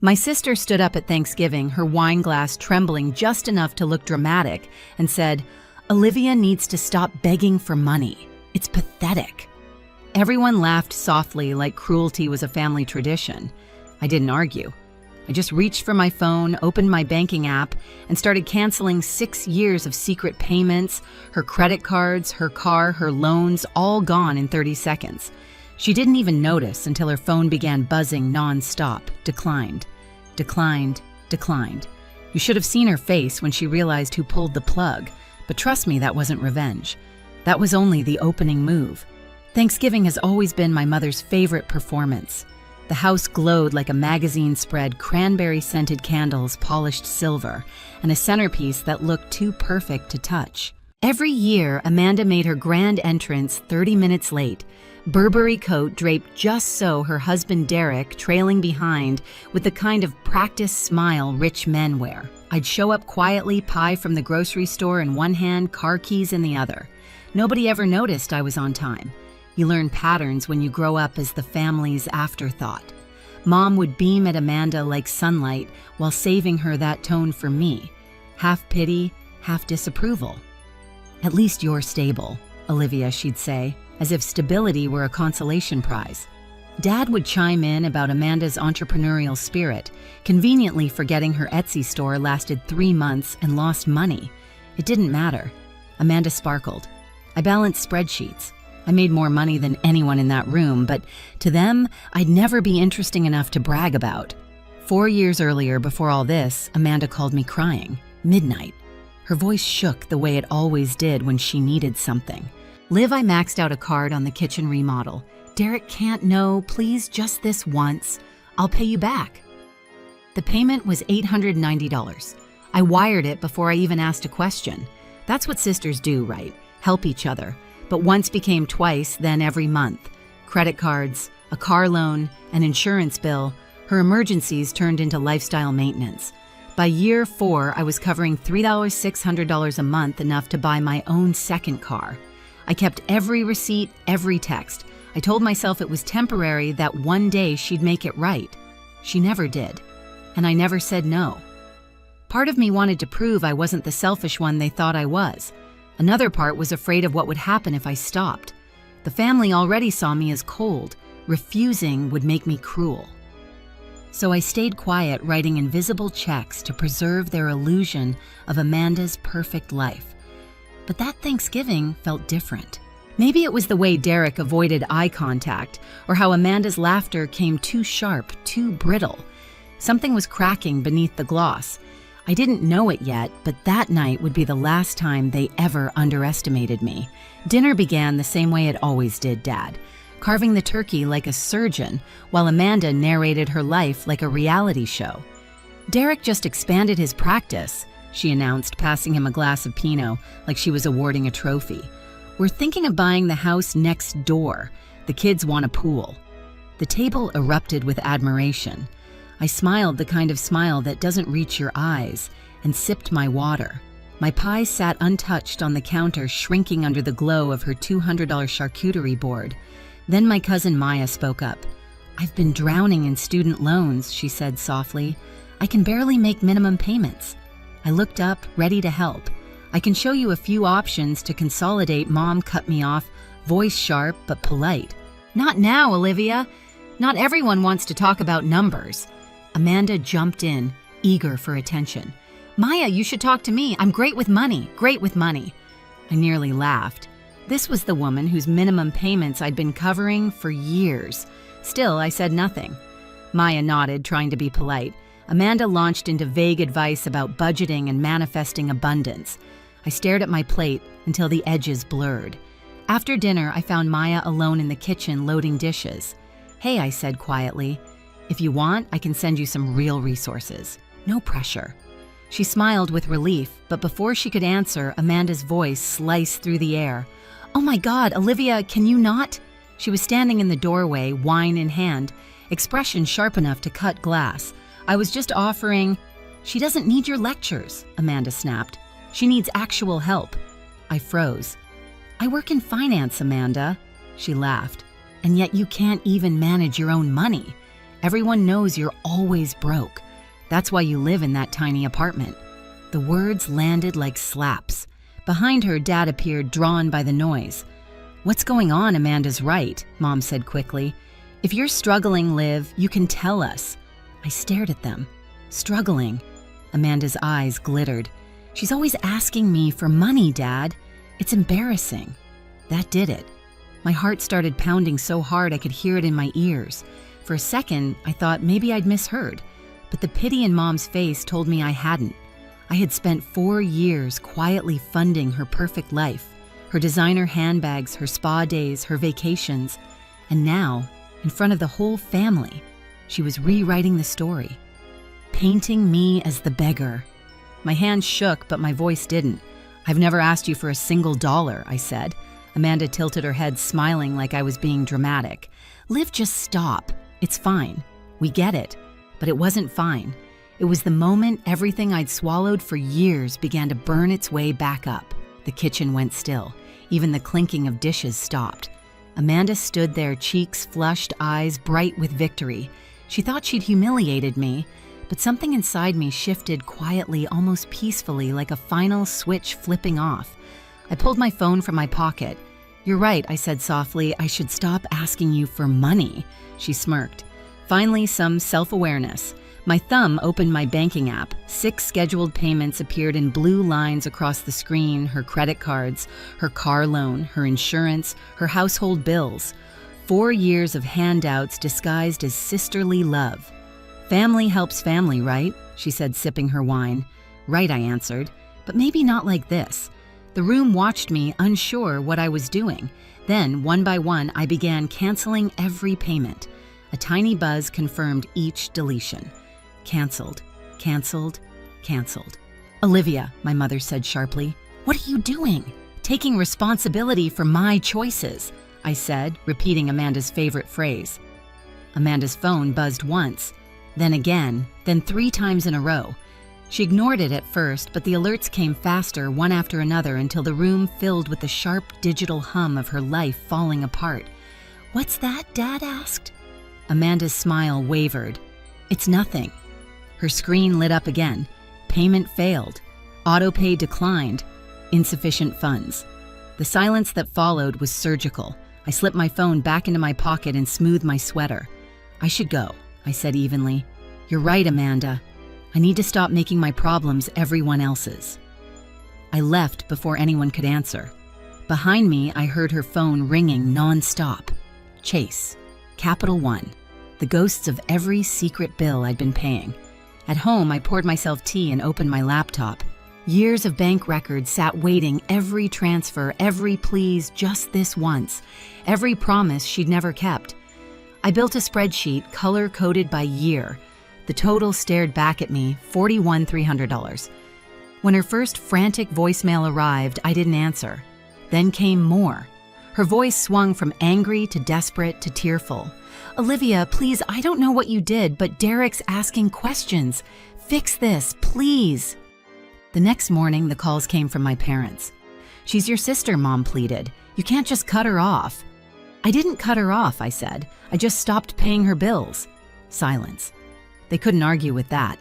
My sister stood up at Thanksgiving, her wine glass trembling just enough to look dramatic, and said, "Olivia needs to stop begging for money. It's pathetic." Everyone laughed softly like cruelty was a family tradition. I didn't argue. I just reached for my phone, opened my banking app, and started canceling 6 years of secret payments, her credit cards, her car, her loans, all gone in 30 seconds. She didn't even notice until her phone began buzzing nonstop. Declined, declined, declined. You should have seen her face when she realized who pulled the plug, but trust me, that wasn't revenge. That was only the opening move. Thanksgiving has always been my mother's favorite performance. The house glowed like a magazine spread, cranberry-scented candles, polished silver, and a centerpiece that looked too perfect to touch. Every year, Amanda made her grand entrance 30 minutes late, Burberry coat draped just so her husband Derek trailing behind with the kind of practiced smile rich men wear. I'd show up quietly, pie from the grocery store in one hand, car keys in the other. Nobody ever noticed I was on time. You learn patterns when you grow up as the family's afterthought. Mom would beam at Amanda like sunlight while saving her that tone for me. Half pity, half disapproval. "At least you're stable, Olivia," she'd say, as if stability were a consolation prize. Dad would chime in about Amanda's entrepreneurial spirit, conveniently forgetting her Etsy store lasted 3 months and lost money. It didn't matter. Amanda sparkled. I balanced spreadsheets. I made more money than anyone in that room, but to them, I'd never be interesting enough to brag about. 4 years earlier, before all this, Amanda called me crying. Midnight. Her voice shook the way it always did when she needed something. "Liv, I maxed out a card on the kitchen remodel. Derek can't know, please, just this once. I'll pay you back." The payment was $890. I wired it before I even asked a question. That's what sisters do, right? Help each other. But once became twice, then every month. Credit cards, a car loan, an insurance bill. Her emergencies turned into lifestyle maintenance. By year 4, I was covering $3,600 a month, enough to buy my own second car. I kept every receipt, every text. I told myself it was temporary, that one day she'd make it right. She never did. And I never said no. Part of me wanted to prove I wasn't the selfish one they thought I was. Another part was afraid of what would happen if I stopped. The family already saw me as cold. Refusing would make me cruel. So I stayed quiet, writing invisible checks to preserve their illusion of Amanda's perfect life. But that Thanksgiving felt different. Maybe it was the way Derek avoided eye contact, or how Amanda's laughter came too sharp, too brittle. Something was cracking beneath the gloss. I didn't know it yet, but that night would be the last time they ever underestimated me. Dinner began the same way it always did, Dad, carving the turkey like a surgeon, while Amanda narrated her life like a reality show. "Derek just expanded his practice," she announced, passing him a glass of Pinot like she was awarding a trophy. "We're thinking of buying the house next door. The kids want a pool." The table erupted with admiration. I smiled the kind of smile that doesn't reach your eyes, and sipped my water. My pie sat untouched on the counter, shrinking under the glow of her $200 charcuterie board. Then my cousin Maya spoke up. "I've been drowning in student loans," she said softly. "I can barely make minimum payments." I looked up, ready to help. "I can show you a few options to consolidate," Mom cut me off, voice sharp but polite. "Not now, Olivia. Not everyone wants to talk about numbers." Amanda jumped in, eager for attention. "Maya, you should talk to me. I'm great with money, great with money." I nearly laughed. This was the woman whose minimum payments I'd been covering for years. Still, I said nothing. Maya nodded, trying to be polite. Amanda launched into vague advice about budgeting and manifesting abundance. I stared at my plate until the edges blurred. After dinner, I found Maya alone in the kitchen loading dishes. "Hey," I said quietly. "If you want, I can send you some real resources. No pressure." She smiled with relief, but before she could answer, Amanda's voice sliced through the air. "Oh my God, Olivia, can you not?" She was standing in the doorway, wine in hand, expression sharp enough to cut glass. "I was just offering—" "She doesn't need your lectures," Amanda snapped. "She needs actual help." I froze. "I work in finance, Amanda." She laughed. "And yet you can't even manage your own money." Everyone knows you're always broke. That's why you live in that tiny apartment." The words landed like slaps. Behind her, Dad appeared, drawn by the noise. "What's going on? Amanda's right," Mom said quickly. "If you're struggling, Liv, you can tell us." I stared at them. Struggling? Amanda's eyes glittered. "She's always asking me for money, Dad. It's embarrassing." That did it. My heart started pounding so hard I could hear it in my ears. For a second, I thought maybe I'd misheard, but the pity in Mom's face told me I hadn't. I had spent 4 years quietly funding her perfect life, her designer handbags, her spa days, her vacations, and now, in front of the whole family, she was rewriting the story, painting me as the beggar. My hands shook, but my voice didn't. "I've never asked you for a single dollar," I said. Amanda tilted her head, smiling like I was being dramatic. "Liv, just stop. It's fine. We get it." But it wasn't fine. It was the moment everything I'd swallowed for years began to burn its way back up. The kitchen went still. Even the clinking of dishes stopped. Amanda stood there, cheeks flushed, eyes bright with victory. She thought she'd humiliated me, but something inside me shifted quietly, almost peacefully, like a final switch flipping off. I pulled my phone from my pocket. "You're right," I said softly. "I should stop asking you for money." She smirked. Finally, some self-awareness. My thumb opened my banking app. 6 scheduled payments appeared in blue lines across the screen: her credit cards, her car loan, her insurance, her household bills. 4 years of handouts disguised as sisterly love. "Family helps family, right?" she said, sipping her wine. "Right," I answered, "but maybe not like this." The room watched me, unsure what I was doing. Then, one by one, I began canceling every payment. A tiny buzz confirmed each deletion. Canceled, canceled, canceled. "Olivia," my mother said sharply, "what are you doing? Taking responsibility for my choices," I said, repeating Amanda's favorite phrase. Amanda's phone buzzed once, then again, then 3 times in a row. She ignored it at first, but the alerts came faster, one after another, until the room filled with the sharp digital hum of her life falling apart. "What's that?" Dad asked. Amanda's smile wavered. "It's nothing." Her screen lit up again. Payment failed. Autopay declined. Insufficient funds. The silence that followed was surgical. I slipped my phone back into my pocket and smoothed my sweater. "I should go," I said evenly. "You're right, Amanda. I need to stop making my problems everyone else's." I left before anyone could answer. Behind me, I heard her phone ringing non-stop. Chase. Capital One. The ghosts of every secret bill I'd been paying. At home, I poured myself tea and opened my laptop. Years of bank records sat waiting, every transfer, every please, just this once, every promise she'd never kept. I built a spreadsheet, color-coded by year. The total stared back at me, $41,300. When her first frantic voicemail arrived, I didn't answer. Then came more. Her voice swung from angry to desperate to tearful. "Olivia, please, I don't know what you did, but Derek's asking questions. Fix this, please." The next morning, the calls came from my parents. "She's your sister," Mom pleaded. "You can't just cut her off." "I didn't cut her off," I said. "I just stopped paying her bills." Silence. They couldn't argue with that.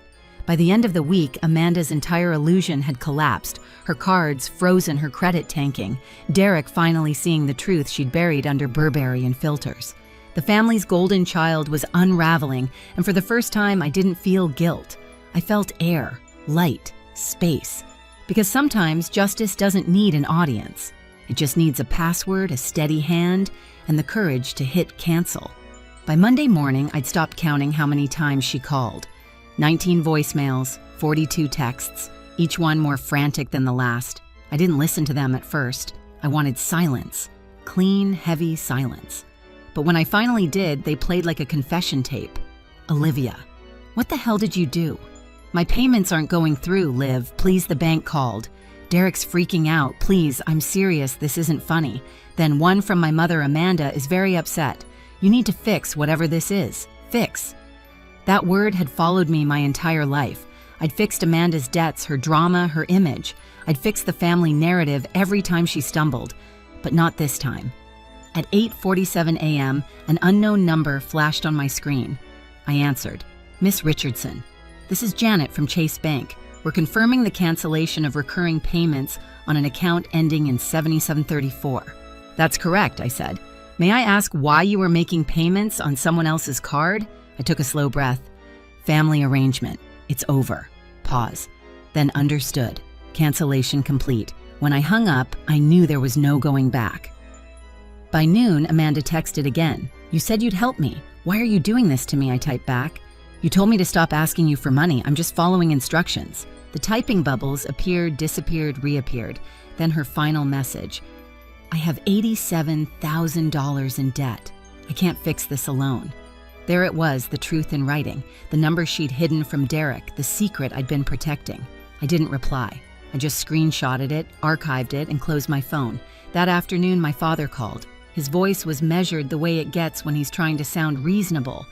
By the end of the week, Amanda's entire illusion had collapsed, her cards frozen, her credit tanking, Derek finally seeing the truth she'd buried under Burberry and filters. The family's golden child was unraveling, and for the first time, I didn't feel guilt. I felt air, light, space. Because sometimes justice doesn't need an audience. It just needs a password, a steady hand, and the courage to hit cancel. By Monday morning, I'd stopped counting how many times she called. 19 voicemails, 42 texts, each one more frantic than the last. I didn't listen to them at first. I wanted silence. Clean, heavy silence. But when I finally did, they played like a confession tape. "Olivia, what the hell did you do? My payments aren't going through, Liv. Please, the bank called. Derek's freaking out. Please, I'm serious. This isn't funny." Then one from my mother, Amanda, is very upset. "You need to fix whatever this is. Fix." That word had followed me my entire life. I'd fixed Amanda's debts, her drama, her image. I'd fixed the family narrative every time she stumbled. But not this time. At 8:47 a.m., an unknown number flashed on my screen. I answered. Miss Richardson, this is Janet from Chase Bank. We're confirming the cancellation of recurring payments on an account ending in 7734. That's correct, I said. May I ask why you were making payments on someone else's card? I took a slow breath. Family arrangement. It's over. Pause. Then understood. Cancellation complete. When I hung up, I knew there was no going back. By noon, Amanda texted again. You said you'd help me. Why are you doing this to me? I typed back. You told me to stop asking you for money. I'm just following instructions. The typing bubbles appeared, disappeared, reappeared. Then her final message. I have $87,000 in debt. I can't fix this alone. There it was, the truth in writing, the number she'd hidden from Derek, the secret I'd been protecting. I didn't reply. I just screenshotted it, archived it, and closed my phone. That afternoon, my father called. His voice was measured the way it gets when he's trying to sound reasonable.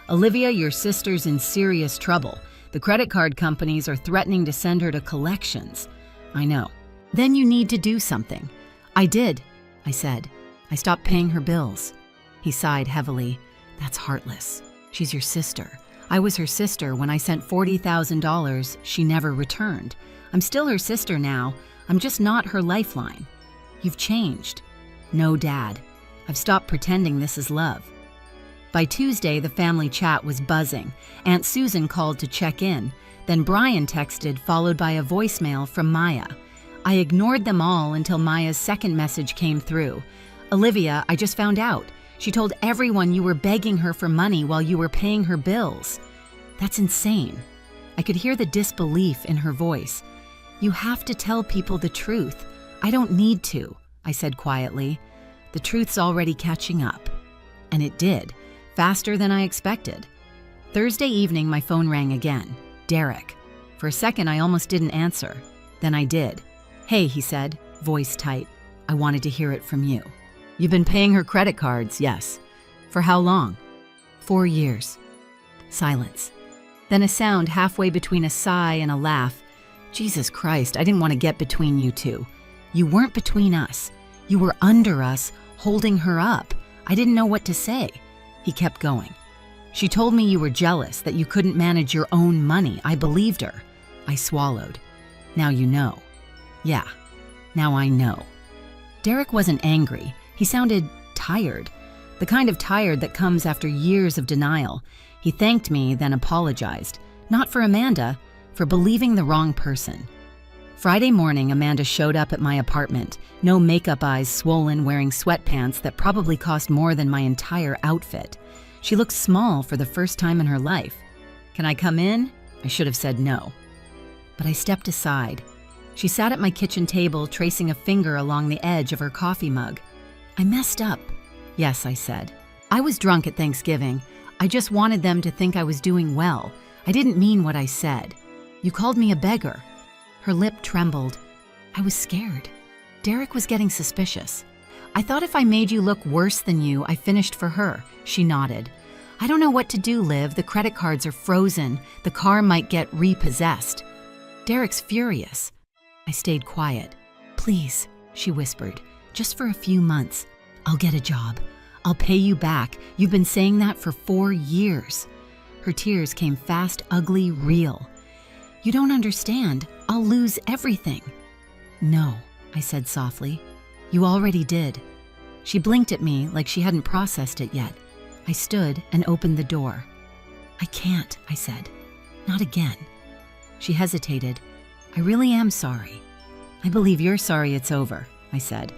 Olivia, your sister's in serious trouble. The credit card companies are threatening to send her to collections. I know. Then you need to do something. I did, I said. I stopped paying her bills. He sighed heavily. That's heartless. She's your sister. I was her sister when I sent $40,000 she never returned. I'm still her sister now. I'm just not her lifeline. You've changed. No, Dad. I've stopped pretending this is love. By Tuesday, the family chat was buzzing. Aunt Susan called to check in. Then Brian texted, followed by a voicemail from Maya. I ignored them all until Maya's second message came through. Olivia, I just found out. She told everyone you were begging her for money while you were paying her bills. That's insane. I could hear the disbelief in her voice. You have to tell people the truth. I don't need to, I said quietly. The truth's already catching up. And it did, faster than I expected. Thursday evening, my phone rang again. Derek. For a second, I almost didn't answer. Then I did. Hey, he said, voice tight. I wanted to hear it from you. You've been paying her credit cards, yes. For how long? 4 years. Silence. Then a sound halfway between a sigh and a laugh. Jesus Christ, I didn't want to get between you two. You weren't between us. You were under us, holding her up. I didn't know what to say. He kept going. She told me you were jealous, that you couldn't manage your own money. I believed her. I swallowed. Now you know. Yeah, now I know. Derek wasn't angry. He sounded tired. The kind of tired that comes after years of denial. He thanked me, then apologized. Not for Amanda, for believing the wrong person. Friday morning, Amanda showed up at my apartment, no makeup eyes swollen, wearing sweatpants that probably cost more than my entire outfit. She looked small for the first time in her life. Can I come in? I should have said no. But I stepped aside. She sat at my kitchen table, tracing a finger along the edge of her coffee mug. I messed up. Yes, I said. I was drunk at Thanksgiving. I just wanted them to think I was doing well. I didn't mean what I said. You called me a beggar. Her lip trembled. I was scared. Derek was getting suspicious. I thought if I made you look worse than you, I finished for her. She nodded. I don't know what to do, Liv. The credit cards are frozen. The car might get repossessed. Derek's furious. I stayed quiet. Please, she whispered, just for a few months. I'll get a job. I'll pay you back. You've been saying that for 4 years. Her tears came fast, ugly, real. You don't understand. I'll lose everything. No, I said softly. You already did. She blinked at me like she hadn't processed it yet. I stood and opened the door. I can't, I said. Not again. She hesitated. I really am sorry. I believe you're sorry it's over, I said.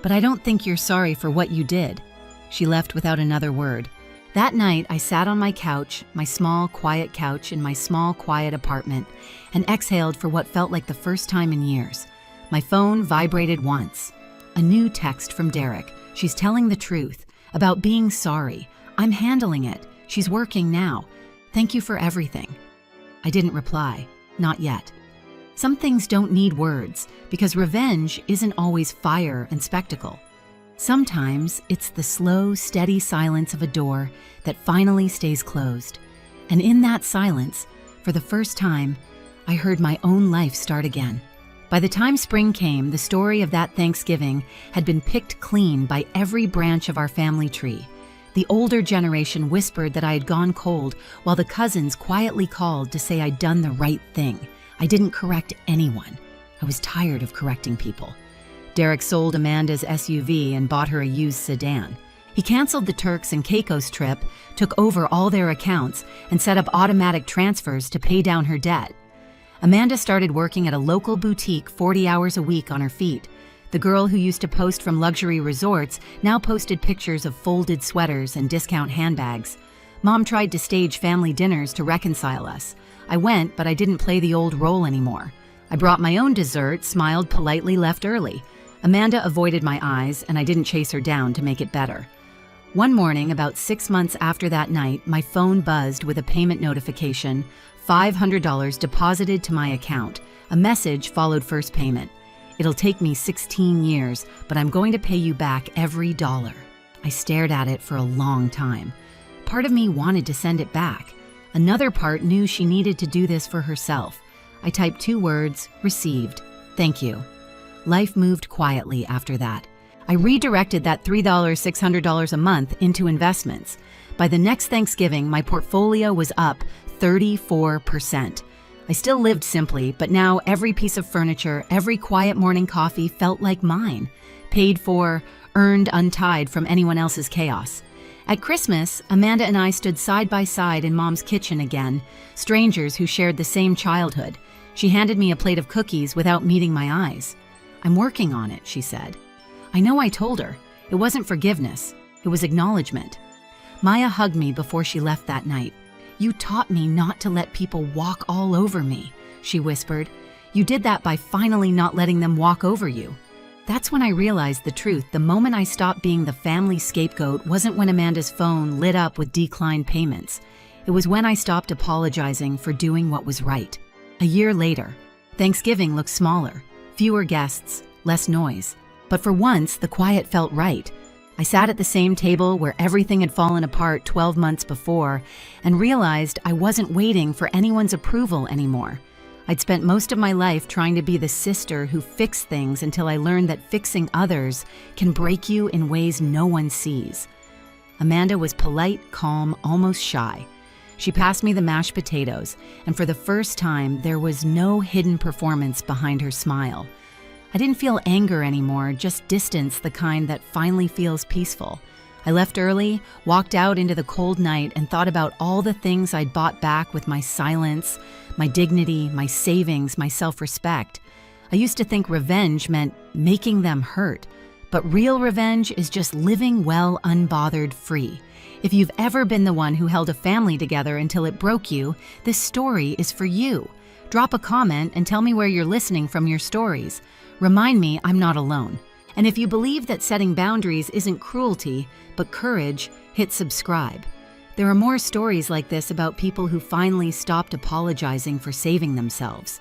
But I don't think you're sorry for what you did. She left without another word. That night, I sat on my couch, my small, quiet couch in my small, quiet apartment, and exhaled for what felt like the first time in years. My phone vibrated once. A new text from Derek. She's telling the truth about being sorry. I'm handling it. She's working now. Thank you for everything. I didn't reply. Not yet. Some things don't need words, because revenge isn't always fire and spectacle. Sometimes it's the slow, steady silence of a door that finally stays closed. And in that silence, for the first time, I heard my own life start again. By the time spring came, the story of that Thanksgiving had been picked clean by every branch of our family tree. The older generation whispered that I had gone cold, while the cousins quietly called to say I'd done the right thing. I didn't correct anyone. I was tired of correcting people. Derek sold Amanda's SUV and bought her a used sedan. He canceled the Turks and Caicos trip, took over all their accounts, and set up automatic transfers to pay down her debt. Amanda started working at a local boutique 40 hours a week on her feet. The girl who used to post from luxury resorts now posted pictures of folded sweaters and discount handbags. Mom tried to stage family dinners to reconcile us. I went, but I didn't play the old role anymore. I brought my own dessert, smiled politely, left early. Amanda avoided my eyes, and I didn't chase her down to make it better. One morning, about 6 months after that night, my phone buzzed with a payment notification, $500 deposited to my account. A message followed first payment. It'll take me 16 years, but I'm going to pay you back every dollar. I stared at it for a long time. Part of me wanted to send it back. Another part knew she needed to do this for herself. I typed 2 words, received. Thank you. Life moved quietly after that. I redirected that $600 a month into investments. By the next Thanksgiving, my portfolio was up 34%. I still lived simply, but now every piece of furniture, every quiet morning coffee felt like mine. Paid for, earned untied from anyone else's chaos. At Christmas, Amanda and I stood side by side in Mom's kitchen again, strangers who shared the same childhood. She handed me a plate of cookies without meeting my eyes. I'm working on it, she said. I know I told her. It wasn't forgiveness. It was acknowledgement. Maya hugged me before she left that night. You taught me not to let people walk all over me, she whispered. You did that by finally not letting them walk over you. That's when I realized the truth. The moment I stopped being the family scapegoat wasn't when Amanda's phone lit up with declined payments. It was when I stopped apologizing for doing what was right. A year later, Thanksgiving looked smaller, fewer guests, less noise. But for once, the quiet felt right. I sat at the same table where everything had fallen apart 12 months before and realized I wasn't waiting for anyone's approval anymore. I'd spent most of my life trying to be the sister who fixed things until I learned that fixing others can break you in ways no one sees. Amanda was polite, calm, almost shy. She passed me the mashed potatoes, and for the first time, there was no hidden performance behind her smile. I didn't feel anger anymore, just distance, the kind that finally feels peaceful. I left early, walked out into the cold night, and thought about all the things I'd bought back with my silence, my dignity, my savings, my self-respect. I used to think revenge meant making them hurt, but real revenge is just living well, unbothered, free. If you've ever been the one who held a family together until it broke you, this story is for you. Drop a comment and tell me where you're listening from your stories. Remind me I'm not alone. And if you believe that setting boundaries isn't cruelty, but courage, hit subscribe. There are more stories like this about people who finally stopped apologizing for saving themselves.